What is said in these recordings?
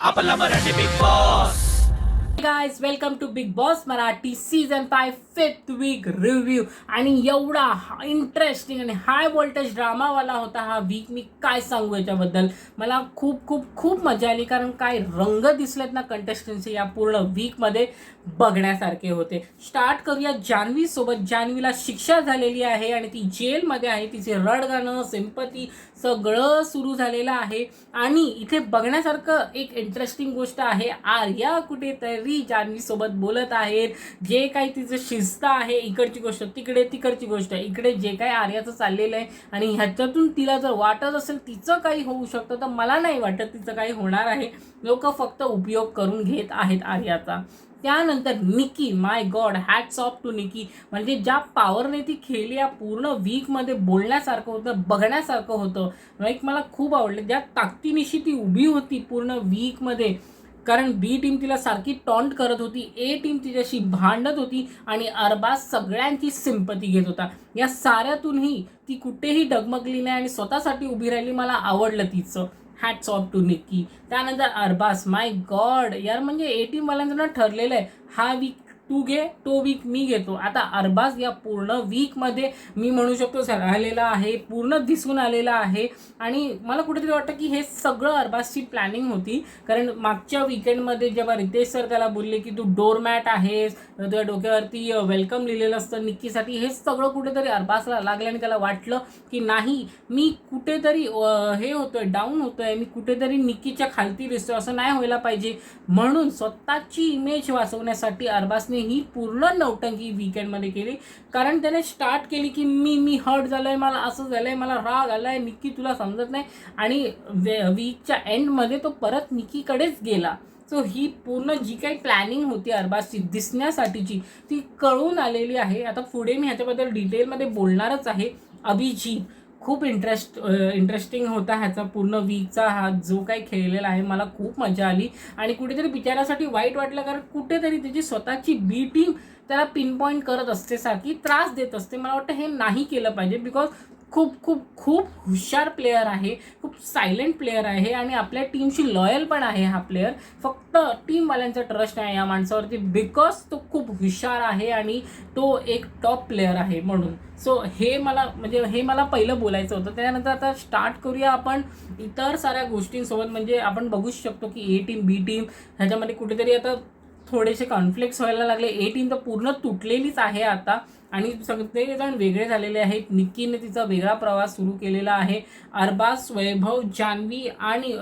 आपला Marathi Bigg Boss. Guys, welcome to Bigg Boss Marathi season 5 5th week review. आणि एवढा interesting आणि हाय व्होल्टेज ड्रामावाला होता हा वीक. मी काय सांगू याच्याबद्दल. मला खूप खूप खूप मजा आली, कारण काय रंग दिसलेत ना कंटेस्टन्सी या पूर्ण वीकमध्ये, बघण्यासारखे होते. स्टार्ट करूया जान्हवी सोबत. जान्हवीला शिक्षा झालेली आहे आणि ती जेलमध्ये आहे. तिचे रडगाणं, सिंपती सगळं सुरू झालेलं आहे. आणि इथे बघण्यासारखं एक इंटरेस्टिंग गोष्ट आहे, आर्या कुठेतरी जान्हवी सोबत बोलत आहेत. जे काही तिचं शिस्त आहे, इकडची गोष्ट तिकडे, तिकडची गोष्ट इकडे, जे काही आर्याचं चाललेलं आहे आणि ह्याच्यातून तिला जर वाटत असेल तिचं काही होऊ शकतं, तर मला नाही वाटत तिचं काही होणार आहे. लोक फक्त उपयोग करून घेत आहेत आर्याचा. त्यानंतर निकी, माय गॉड, हॅट्स ऑफ टू निकी. म्हणजे ज्या पॉवरने ती खेळली या पूर्ण वीकमध्ये, बोलण्यासारखं होतं, बघण्यासारखं होतं. लाईक मला खूप आवडलं ज्या ताकदीनिशी ती उभी होती पूर्ण वीकमध्ये. कारण बी टीम तिला सारखी टॉन्ट करत होती, ए टीम तिच्याशी भांडत होती आणि अरबाज सगळ्यांची सिंपती घेत होता. या साऱ्यातूनही ती कुठेही डगमगली नाही आणि स्वतःसाठी उभी राहिली. मला आवडलं तिचं. हॅट्स ऑफ टू निकी. त्यानंतर अरबाज, माय गॉड यार, म्हणजे ए टीमवाल्यांचं ठरलेलं आहे, हा वीक तू घे, तो वीक मी घेतो. आता अरबाज या पूर्ण वीकमध्ये मी म्हणू शकतो राहिलेला आहे, पूर्ण दिसून आलेला आहे. आणि मला कुठेतरी वाटतं की हे सगळं अरबाजची प्लॅनिंग होती. कारण मागच्या वीकेंडमध्ये जेव्हा रितेश सर त्याला बोलले की तू डोरमॅट आहेस, तुझ्या डोक्यावरती वेलकम लिहिलेलं असतं निक्कीसाठी, हे सगळं कुठेतरी अरबाजला लागलं आणि त्याला वाटलं की नाही, मी कुठेतरी हे होतोय, डाऊन होतोय, मी कुठेतरी निक्कीच्या खालती दिसतोय, असं नाही व्हायला पाहिजे. म्हणून स्वतःची इमेज वाचवण्यासाठी अरबाजने ही पूर्ण नौटंकी वीकेंडमध्ये केली. कारण त्याने स्टार्ट केली की मी हर्ट झालोय, मला असं झालंय, मला राग आलाय, निक्की तुला समजत नाही. आणि वीकच्या एंडमध्ये तो परत निक्कीकडेच गेला. सो ही पूर्ण जी काही प्लॅनिंग होती अरबाजची दिसण्यासाठीची, ती कळून आलेली आहे. आता पुढे मी ह्याच्याबद्दल डिटेलमध्ये बोलणारच आहे. अभिजीत खूप इंटरेस्टिंग होता ह्याचा पूर्ण वीकचा हा जो काही खेळलेला आहे. मला खूप मजा आली आणि कुठेतरी बिचारासाठी वाईट वाटलं, कारण कुठेतरी त्याची स्वतःची बी टीम त्याला पिन पॉईंट करत असते, सारखी त्रास देत असते. मला वाटतं हे नाही केलं पाहिजे, बिकॉज खूप खूप खूप हुशार प्लेअर आहे, खूप सायलेंट प्लेअर आहे आणि आपल्या टीमशी लॉयल पण आहे हा प्लेअर. फक्त टीमवाल्यांचा ट्रस्ट आहे या माणसावरती, बिकॉज तो खूप हुशार आहे आणि तो एक टॉप प्लेअर आहे म्हणून. सो हे मला पहिलं बोलायचं होतं. त्यानंतर आता स्टार्ट करूया आपण इतर साऱ्या गोष्टींसोबत. म्हणजे आपण बघूच शकतो की ए टीम, बी टीम ह्याच्यामध्ये कुठेतरी आता थोडेसे कॉन्फ्लिक्ट्स व्हायला लागले. ए टीम तर पूर्ण तुटलेलीच आहे आता आणि सगळेजण वेगळे झालेले आहेत. निक्कीने तिचा वेगळा प्रवास सुरू केलेला आहे. अरबाज, वैभव, जान्हवी आणि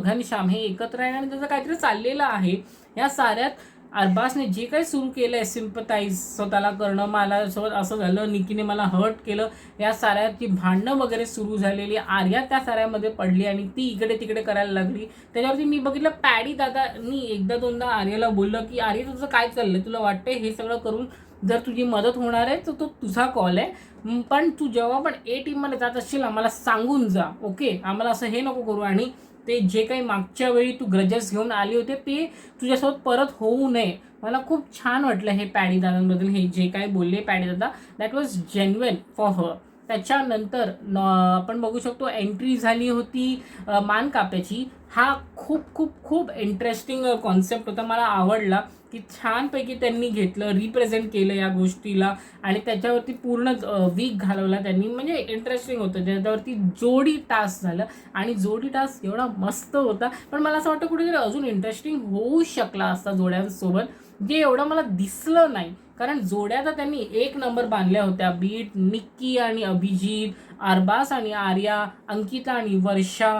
घनश्याम हे एकत्र आहे आणि त्याचं काहीतरी चाललेलं आहे. या साऱ्यात अरबाजने जे काही सुरू केलं आहे, सिम्पथाईज स्वतःला करणं, मला असं झालं, निकीने मला हर्ट केलं, या साऱ्याची भांडणं वगैरे सुरू झालेली. आर्या त्या साऱ्यामध्ये पडली आणि ती इकडे तिकडे करायला लागली. त्याच्यावरती मी बघितलं पॅडी दादानी एकदा दोनदा आर्याला बोललं की आर्या तुझं काय चाललंय, तुला वाटतंय हे सगळं करून जर तुझी मदत होणार आहे तर तो तुझा कॉल आहे, पण तू जेव्हा पण ए टीममध्ये जात असशील आम्हाला सांगून जा, ओके, आम्हाला असं हे नको करू. आणि ते जे काही मागच्या वेळी तू ग्रजेस घेऊन आले होते ते तुझ्यासोबत परत होऊ नये. मला खूप छान वाटलं हे पॅडी दादांबद्दल, हे जे काही बोलले पॅडी दादा, that was genuine for her. त्याच्यानंतर आपण बघू शकतो एंट्री झाली होती मान काप्याची. हा खूप खूप खूप इंटरेस्टिंग कॉन्सेप्ट होता, मला आवडला की छानपैकी त्यांनी घेतलं, रिप्रेझेंट केलं या गोष्टीला आणि त्याच्यावरती पूर्ण वीक घालवला त्यांनी. म्हणजे इंटरेस्टिंग होतं. त्याच्यावरती जोडी टास्क झालं आणि जोडी टास्क एवढा मस्त होता, पण मला असं वाटतं कुठेतरी अजून इंटरेस्टिंग होऊ शकला असता जोड्यांसोबत, जे एवढं मला दिसलं नाही. कारण जोड्या तर त्यांनी एक नंबर बांधल्या होत्या. बीट, निक्की आणि अभिजीत, अरबाज आणि आर्या, अंकिता आणि वर्षा,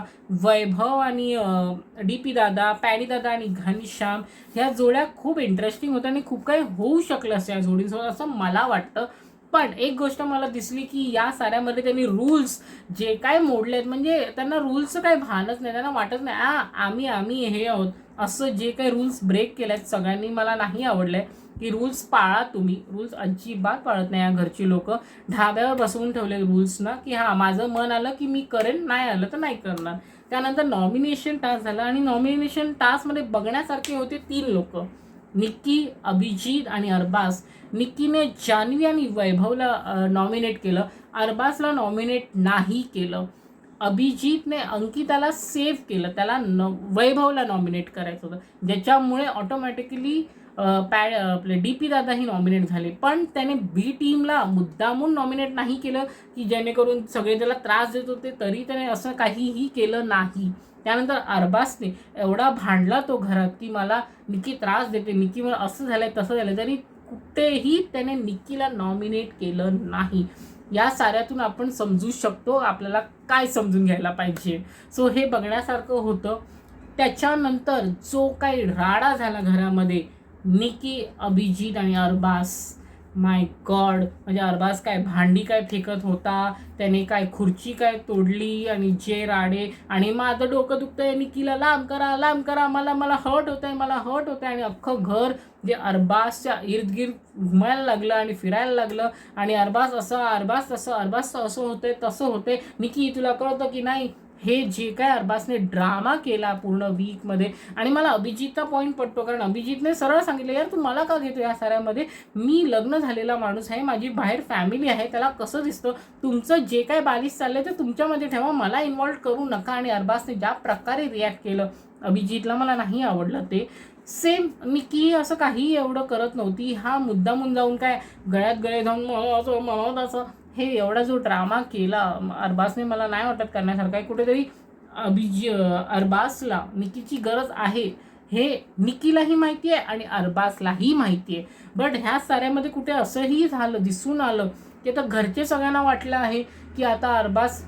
वैभव आणि डी पी दादा, पॅडी दादा आणि घनश्याम, ह्या जोड्या खूप इंटरेस्टिंग होत्या आणि खूप काही होऊ शकलं असं या जोडींसोबत, असं मला वाटतं. पण एक गोष्ट मला दिसली की या साऱ्यामध्ये त्यांनी रूल्स जे काय मोडले आहेत, म्हणजे त्यांना रूल्सचं काही भानच नाही. त्यांना वाटत नाही आम्ही आम्ही हे आहोत, असं जे काही रूल्स ब्रेक केले आहेत सगळ्यांनी, मला नाही आवडलंय. की रूल्स पाळा तुम्ही. रूल्स अजिबात पाळत नाही या घरची लोक. ढाब्यावर बसवून ठेवले रूल्सना की हां, माझं मन आलं की मी करेन, नाही आलं तर नाही करणार. त्यानंतर नॉमिनेशन टास्क झाला आणि नॉमिनेशन टास्कमध्ये बघण्यासारखे होते 3 लोक, निक्की, अभिजीत आणि अरबाज. निक्कीने जान्हवी आणि वैभवला नॉमिनेट केलं, अरबाजला नॉमिनेट नाही केलं. अभिजितने अंकिताला सेव्ह केलं, त्याला वैभवला नॉमिनेट करायचं होतं, ज्याच्यामुळे ऑटोमॅटिकली आपले DP दादाही नॉमिनेट झाले. पण त्याने बी टीमला मुद्दामून नॉमिनेट नाही केलं की जेणेकरून सगळे त्याला त्रास देत होते, तरी त्याने असं काहीही केलं नाही. त्यानंतर अरबाजने एवढा भांडला तो घरात की मला निकी त्रास देते, निकी मला असं झालंय तसं झालंय, तरी कुठेही त्याने निकीला नॉमिनेट केलं नाही. या साऱ्यातून आपण समजू शकतो आपल्याला काय समजून घ्यायला पाहिजे. सो हे बघण्यासारखं होतं. त्याच्यानंतर जो काही राडा झाला घरामध्ये, निकी, अभिजित आणि अरबाज, माय गॉड, म्हणजे अरबाज काय भांडी काय फेकत होता, त्याने काय खुर्ची काय तोडली, आणि जे राडे, आणि माझं डोकं दुखतंय, निकीला लांब करा, मला हर्ट होतंय, आणि अख्खं घर जे अरबाजच्या इर्द गिर्द घुमायला लागलं आणि फिरायला लागलं, आणि अरबाज असं, अरबाज तसं, अरबाज असं होतंय तसं होतंय. निकी तुला कळतं की नाही, हे जे काय अरबाजने ड्रामा केला पूर्ण वीकमध्ये. आणि मला अभिजितचा पॉईंट पडतो, कारण अभिजितने सरळ सांगितलं, यार तू मला का घेतो या साऱ्यामध्ये, मी लग्न झालेला माणूस आहे, माझी बाहेर फॅमिली आहे, त्याला कसं दिसतं, तुमचं जे काय बालिश चाललंय ते तुमच्यामध्ये ठेवा, मला इन्व्हॉल्व करू नका. आणि अरबाजने ज्या प्रकारे रिॲक्ट केलं अभिजितला, मला नाही आवडलं ते. सेम निकी असं काही एवढं करत नव्हती, हा मुद्दामून जाऊन काय गळ्यात गळे जाऊन मला असं, हे एवढा जो ड्रामा केला अरबाजने, मला नाही वाटत करण्यासारखं आहे. कुठेतरी अरबाजला निकीची गरज आहे हे निकीलाही माहिती आहे आणि अरबाजलाही माहिती आहे. बट ह्या साऱ्यामध्ये कुठे असंही झालं, दिसून आलं की आता घरचे सगळ्यांना वाटलं आहे की आता अरबाज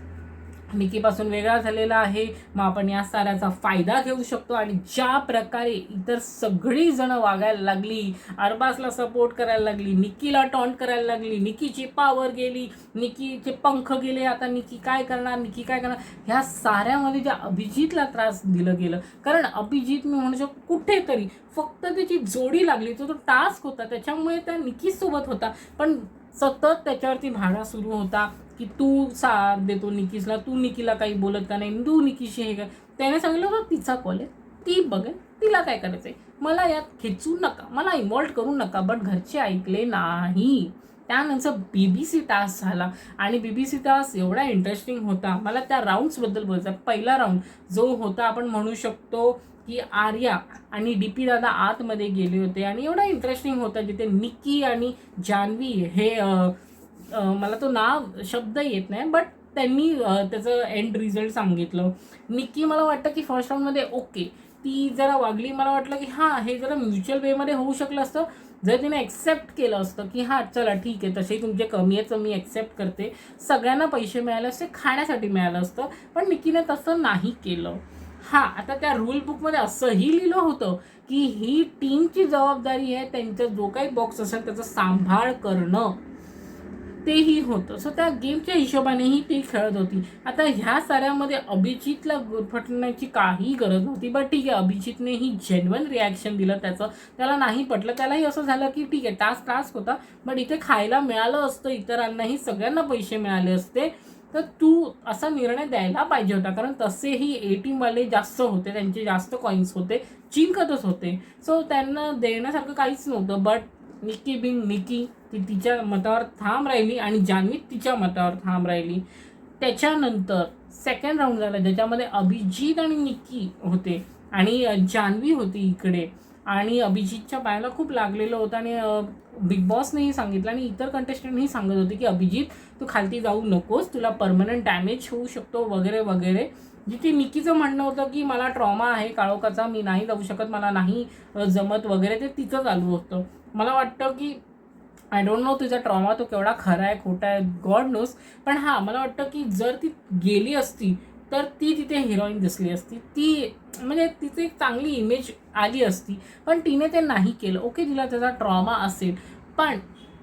निकीपासून वेगळा झालेला आहे, मग आपण या साऱ्याचा फायदा घेऊ शकतो. आणि ज्या प्रकारे इतर सगळी जण वागायला लागली, अरबाजला सपोर्ट करायला लागली, निकीला टॉन्ट करायला लागली, निकीची पावर गेली, निकीचे पंख गेले, आता निकी काय करणार, ह्या साऱ्यामध्ये ज्या अभिजितला त्रास दिलं गेलं, कारण अभिजित मी म्हणू शकतो कुठेतरी फक्त त्याची जोडी लागली, तो टास्क होता त्याच्यामुळे त्या निकीसोबत होता, पण सतत त्याच्यावरती भाडा सुरू होता की तू साथ देतो निकीसला, तू निकीला काही बोलत का नाही, तू निकीशी हे काय. त्याने सांगितलं होतं तिचा कॉल आहे, ती बघेल, तिला काय करायचंय, मला यात खेचू नका, मला इन्व्हॉल्व करू नका. बट घरचे ऐकले नाही. त्यानंतर BBC टास्क झाला, आणि BBC टास्क एवढा इंटरेस्टिंग होता. मला त्या राऊंड्सबद्दल बोलायचं. पहिला राऊंड जो होता, आपण म्हणू शकतो की आर्या आणि DP दादा आतमध्ये गेले होते, आणि एवढा इंटरेस्टिंग होता जिथे निकी आणि जान्हवी हे मला तो नाव शब्द येत नाही, बट त्यांनी त्याचं एंड रिझल्ट सांगितलं. निकी मला वाटतं की फर्स्ट राऊंडमध्ये ओके, ती जरा वागली, मला वाटलं की हां हे जरा म्युच्युअल वेमध्ये होऊ शकलं असतं जर तिने ॲक्सेप्ट केलं असतं की हां चला ठीक आहे, तसे तुमचे कमी आहे मी ॲक्सेप्ट करते, सगळ्यांना पैसे मिळाले असते, खाण्यासाठी मिळालं असतं. पण निकीने तसं नाही केलं. हां, आता त्या रूल बुकमध्ये असंही लिहिलं होतं की ही टीमची जबाबदारी आहे, त्यांचा जो काही बॉक्स असेल त्याचा सांभाळ करणं, तेही होतं. सो त्या गेमच्या हिशोबानेही ती खेळत होती. आता ह्या साऱ्यामध्ये अभिजितला गुरफटण्याची काही गरज नव्हती, बट ठीक आहे, अभिजितनेही जेन्युइन रिॲक्शन दिलं त्याचं, त्याला नाही पटलं. त्यालाही असं झालं की ठीक आहे, टास्क होता, बट इथे खायला मिळालं असतं, इतरांनाही सगळ्यांना पैसे मिळाले असते, तर तू असा निर्णय द्यायला पाहिजे होता. कारण तसेही A टीमवाले जास्त होते, त्यांचे जास्त कॉईन्स होते, जिंकतच होते, सो त्यांना देण्यासारखं काहीच नव्हतं. बट निकी बिंग निकी, ती तिच्या मतावर ठाम राहिली आणि जान्हवी तिच्या मतावर ठाम राहिली. त्याच्यानंतर सेकंड राऊंड झाला, ज्याच्यामध्ये अभिजित आणि निकी होते आणि जान्हवी होती इकडे, आणि अभिजितच्या पायाला खूप लागलेलं होतं. आणि बिग बॉसनेही सांगितलं आणि इतर कंटेस्टंटही सांगत होते की अभिजित तू खालती जाऊ नकोस, तुला परमनंट डॅमेज होऊ शकतो वगैरे वगैरे. जिथे निकीचं म्हणणं होतं की मला ट्रॉमा आहे काळोखाचा, मी नाही जाऊ शकत, मला नाही जमत वगैरे, ते तिचं चालू होतं. मला वाटतं की आय डोंट नो तुझा ट्रॉमा तो केवढा खरा आहे खोटा आहे, गॉड नोस. पण हां, मला वाटतं की जर ती गेली असती तर ती तिथे हिरोईन दिसली असती, ती म्हणजे तिथे एक चांगली इमेज आली असती. पण तिने ते नाही केलं. ओके, तिला त्याचा ट्रॉमा असेल, पण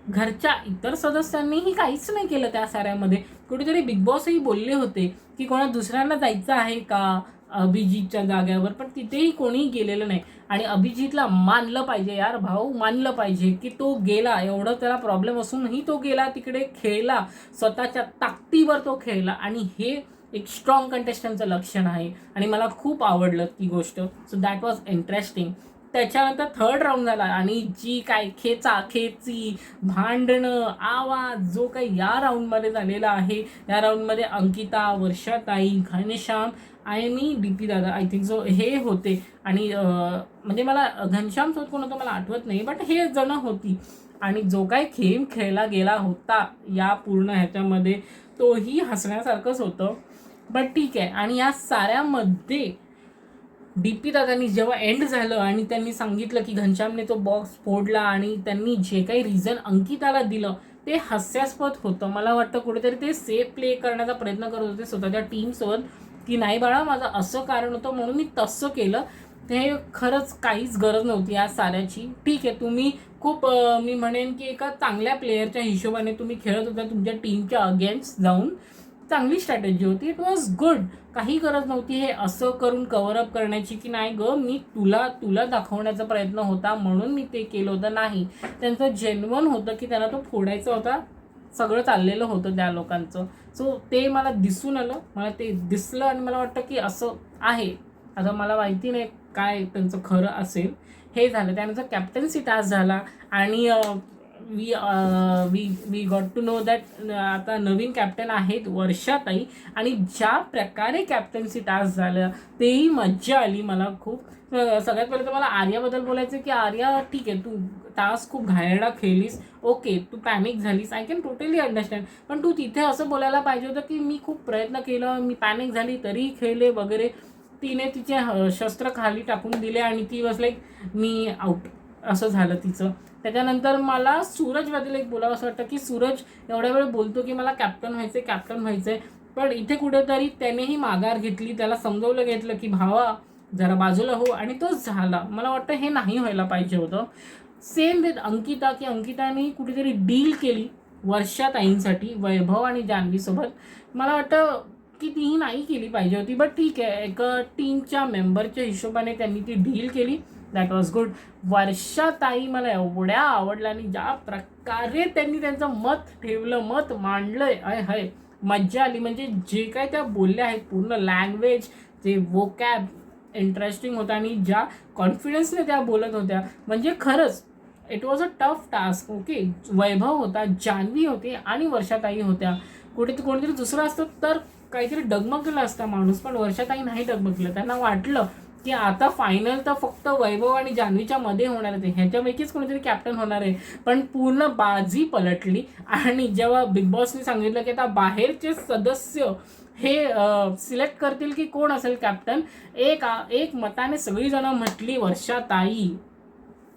घरच्या इतर सदस्यांनीही काहीच नाही केलं त्या साऱ्यामध्ये. कुठेतरी बिग बॉसही बोलले होते की कोणा दुसऱ्यांना जायचं आहे का अभिजितच्या जाग्यावर, पण तिथेही कोणीही गेलेलं नाही. आणि अभिजितला मानलं पाहिजे यार, भाऊ मानलं पाहिजे की तो गेला, एवढं त्याला प्रॉब्लेम असूनही तो गेला, तिकडे खेळला, स्वतःच्या ताकदीवर तो खेळला, आणि हे एक स्ट्रॉंग कंटेस्टंटचं लक्षण आहे. आणि मला खूप आवडलं ती गोष्ट. So that was interesting. त्याच्यानंतर थर्ड राऊंड झाला आणि जी काय खेची भांडणं आवाज जो काही या राऊंडमध्ये झालेला आहे, या राऊंडमध्ये अंकिता, वर्षाताई, घनश्याम आणि डीपी दादा आय थिंक सो हे होते. आणि म्हणजे मला घनश्याम सोबत कोण होतं मला आठवत नाही, बट हे जण होती. आणि जो काही गेम खेळला गेला होता या पूर्ण ह्याच्यामध्ये तोही हसण्यासारखंच होतं. बट ठीक आहे. आणि या साऱ्यामध्ये डीपी दादांनी जेव्हा एंड झालं आणि त्यांनी सांगितलं की घनश्यामने तो बॉक्स फोडला आणि त्यांनी जे काही रिझन अंकिताला दिलं ते हास्यास्पद होतं. मला वाटतं कुठेतरी ते सेफ प्ले करण्याचा प्रयत्न करत होते स्वतःच्या टीमसोबत, की नाही बाळा माझं असं कारण होतं म्हणून मी तसं केलं. ते खरंच काहीच गरज नव्हती या साऱ्याची. ठीक आहे, तुम्ही खूप मी म्हणेन की एका चांगल्या प्लेयरच्या हिशोबाने तुम्ही खेळत होता तुमच्या टीमच्या अगेन्स्ट जाऊन. चांगली स्ट्रॅटेजी होती, इट वॉज गुड. काही गरज नव्हती हे असं करून कव्हर अप करण्याची की नाही ग मी तुला दाखवण्याचा प्रयत्न होता म्हणून मी ते केलं होतं. नाही, त्यांचं जेन्युइन होतं की त्यांना तो फोडायचा होता. सगळं चाललेलं होतं त्या लोकांचं. सो ते मला दिसून आलं, मला ते दिसलं आणि मला वाटतं की असं आहे. आता मला माहिती नाही काय त्यांचं खरं असेल. हे झालं. त्यानंतर कॅप्टन्सी टास्क झाला आणि we got to know that आता नवीन कॅप्टन आहेत वर्षाताई. आणि ज्या प्रकारे कॅप्टन्सी टास्क झालं तेही मज्जा आली मला खूप. सगळ्यात पहिले तर मला आर्याबद्दल बोलायचं की आर्या ठीक आहे, तू टास्क खूप घाणेरडा खेळलीस, ओके तू पॅनिक झालीस, आय कॅन टोटली अंडरस्टँड. पण तू तिथे असं बोलायला पाहिजे होतं की मी खूप प्रयत्न केलं, मी पॅनिक झाली तरीही खेळले वगैरे. तिने तिचे शस्त्र खाली टाकून दिले आणि ती वॉज लाईक मी आउट असं झालं तिचं. त्याच्यानंतर मला सूरजबद्दल एक बोलावं असं वाटतं की सूरज एवढ्या वेळ बोलतो की मला कॅप्टन व्हायचं आहे, पण इथे कुठेतरी त्यानेही माघार घेतली, त्याला समजवलं घेतलं की भावा जरा बाजूला हो, आणि तो झाला. मला वाटतं हे नाही व्हायला पाहिजे होतं. सेम विथ अंकिता, की अंकिताने कुठेतरी डील केली वर्षाताईंसाठी वैभव आणि जान्हवीसोबत. मला वाटतं की तीही नाही केली पाहिजे होती, बट ठीक आहे, एक टीमच्या मेंबरच्या हिशोबाने त्यांनी ती डील केली. That was good. वर्षाताई मला एवढ्या आवडल्या आणि ज्या प्रकारे त्यांनी त्यांचं मत ठेवलं, मत मांडलंय, हाय मज्जा आली. म्हणजे जे काय त्या बोलल्या आहेत पूर्ण लँग्वेज, जे वोकॅब इंटरेस्टिंग होतं आणि ज्या कॉन्फिडन्सने त्या बोलत होत्या, म्हणजे खरंच it was a tough task. Okay, Vaibhav होता, जान्हवी होती आणि वर्षाताई होत्या. कोणीतरी दुसरं असतं तर काहीतरी डगमगलं असतं माणूस, पण वर्षाताई नाही डगमगलं. त्यांना वाटलं की आता फायनल तर फक्त वैभव आणि जान्हवीच्या मध्ये होणार आहे, ह्याच्यापैकीच कोणीतरी कॅप्टन होणार आहे. पण पूर्ण बाजी पलटली आणि जेव्हा बिग बॉसने सांगितलं की आता बाहेरचे सदस्य हे सिलेक्ट करतील की कोण असेल कॅप्टन, एक मताने सगळीजणं म्हटली वर्षाताई.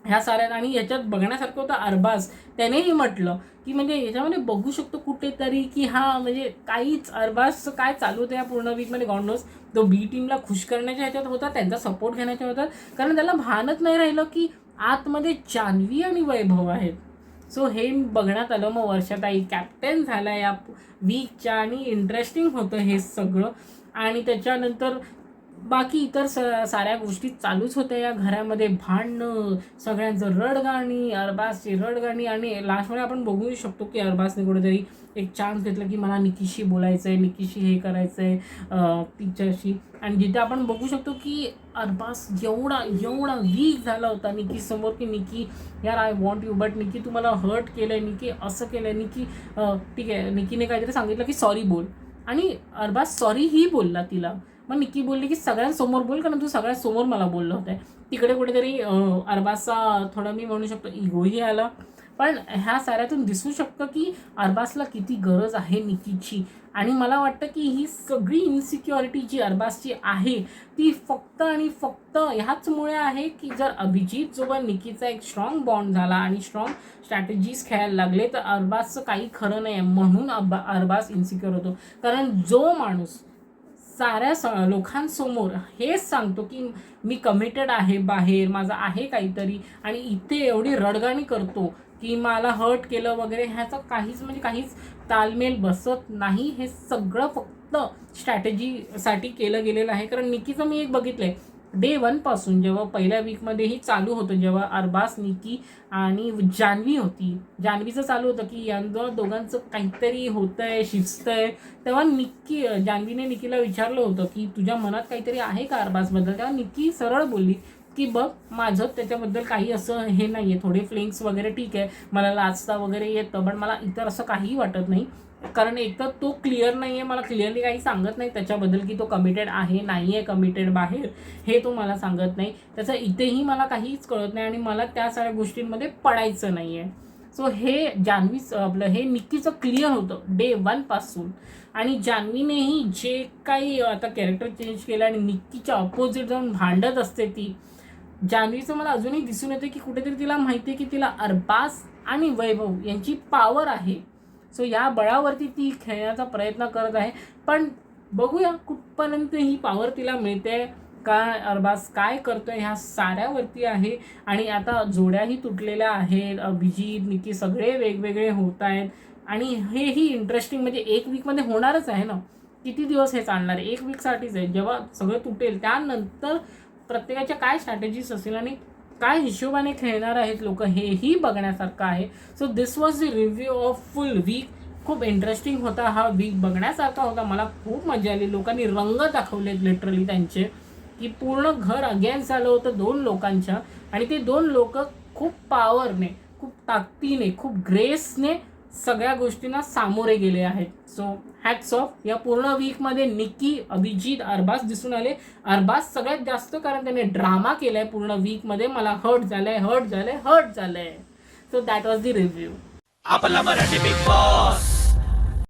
ह्या साऱ्या. आणि याच्यात बघण्यासारखं होतं अरबाज, त्यानेही म्हटलं की म्हणजे याच्यामध्ये बघू शकतो कुठेतरी की हा म्हणजे काहीच अरबाजचं काय चालू होतं या पूर्ण वीकमध्ये गॉड नोस. तो बी टीमला खुश करण्याच्या ह्याच्यात होता, त्यांचा सपोर्ट घेण्याच्या होता, कारण त्याला भानच नाही राहिलं की आतमध्ये जान्हवी आणि वैभव आहेत. सो हे बघण्यात आलं. मग वर्षाताई कॅप्टन झाला या वीकच्या आणि इंटरेस्टिंग होतं हे सगळं. आणि त्याच्यानंतर बाकी इतर साऱ्या गोष्टी चालूच होत्या या घरामध्ये. भांडणं, सगळ्यांचं रडगाणी, अरबाजची रडगाणी. आणि लास्टमध्ये आपण बघू शकतो की अरबाजने कुठेतरी एक चान्स घेतला की मला निकीशी बोलायचं आहे, निकीशी हे करायचं आहे तिच्याशी. आणि जिथे आपण बघू शकतो की अरबाज एवढा वीक झाला होता निकीसमोर की निकी यार आय वॉन्ट यू, बट निकी तुम्हाला हर्ट केलं आहे, निकी असं केलं आहे, निकी ठीक आहे. निकीने काहीतरी सांगितलं की सॉरी बोल, आणि अरबाज सॉरीही बोलला तिला. मग निकी बोलली की सगळ्यांसमोर बोल, कारण तू सगळ्यांसमोर मला बोललं होतं. तिकडे कुठेतरी अरबाजचा थोडं मी म्हणू शकतो इगोही आला. पण ह्या साऱ्यातून दिसू शकतं की अरबाजला किती गरज आहे निकीची. आणि मला वाटतं की ही सगळी इन्सिक्युरिटी जी अरबाजची आहे ती फक्त आणि फक्त ह्याचमुळे आहे की जर अभिजित सोबत निकीचा एक स्ट्रॉंग बॉन्ड झाला आणि स्ट्रॉंग स्ट्रॅटेजीज खेळायला लागले तर अरबाजचं काही खरं नाही, म्हणून अरबाज इन्सिक्युअर होतो. कारण जो माणूस साऱ्या लोकांसमोर हेच सांगतो की मी कमिटेड आहे, बाहेर माझं आहे काहीतरी, आणि इथे एवढी रडगाणी करतो की मला हर्ट केलं वगैरे, ह्याचं काहीच तालमेल बसत नाही. हे सगळं फक्त स्ट्रॅटेजीसाठी केलं गेलेलं आहे. कारण निकीचं मी एक बघितलं आहे डे 1 पासून, जेव्हा पहिल्या वीकमध्येही चालू होतं, जेव्हा अरबाज, निकी आणि जान्हवी होती, जान्हवीचं चालू होतं की यांचं दोघांचं काहीतरी होतंय, शिजतंय, तेव्हा जान्हवीने निकीला विचारलं होतं की तुझ्या मनात काहीतरी आहे का अरबाजबद्दल. तेव्हा निकी सरळ बोलली की बघ माझं त्याच्याबद्दल काही असं हे नाही आहे, थोडे फ्लिंक्स वगैरे ठीक आहे, मला लाजता वगैरे येतं, पण मला इतर असं काहीही वाटत नाही. कारण एक तर तो क्लिअर नाही आहे, मला क्लिअरली काही सांगत नाही त्याच्याबद्दल की तो कमिटेड आहे नाही आहे, कमिटेड बाहेर, हे तो मला सांगत नाही. त्याचं इथेही मला काहीच कळत नाही आणि मला त्या सगळ्या गोष्टींमध्ये पडायचं नाही आहे. सो हे जान्हवीचं आपलं हे निक्कीचं क्लिअर होतं डे 1 पासून. आणि जान्हवीनेही जे काही आता कॅरेक्टर चेंज केलं आणि निक्कीच्या अपोजिट जाऊन भांडत असते ती, जान्हवीचं मला अजूनही दिसून येते की कुठेतरी तिला माहिती आहे की तिला अरबाज आणि वैभव यांची पॉवर आहे. सो या बळावरती ती खेळण्याचा प्रयत्न करत आहे. पण बघूया कुठपर्यंत ही पॉवर तिला मिळते, का अरबाज काय करतोय ह्या साऱ्यावरती आहे. आणि आता जोड्याही तुटलेल्या आहेत, अभिजित निक्की सगळे वेगवेगळे होत आहेत. आणि हेही इंटरेस्टिंग, म्हणजे 1 वीकमध्ये होणारच आहे ना, किती दिवस हे चालणार आहे, 1 वीकसाठीच आहे. जेव्हा सगळं तुटेल त्यानंतर प्रत्येकाच्या काय स्ट्रॅटेजीज असतील आणि काय हिशोबाने खेळणार आहेत लोक, हेही बघण्यासारखं आहे. So this was the review of full week. खूप इंटरेस्टिंग होता हा वीक, बघण्यासारखा होता. मला खूप मजा आली. लोकांनी रंग दाखवलेत लिटरली त्यांचे, की पूर्ण घर अगेन्स्ट झालं होतं 2 लोकांच्या, आणि ते 2 लोक खूप पॉवरने, खूप ताकदीने, खूप ग्रेसने सगळ्या गोष्टींना सामोरे गेले आहेत. So hats off. या पूर्ण वीकमध्ये निक्की, अभिजित, अरबाज दिसून आले. अरबाज सगळ्यात जास्त, कारण त्याने ड्रामा केलाय पूर्ण वीकमध्ये. मला हर्ट झालंय. So that was the review. आपला मराठी बिग बॉस.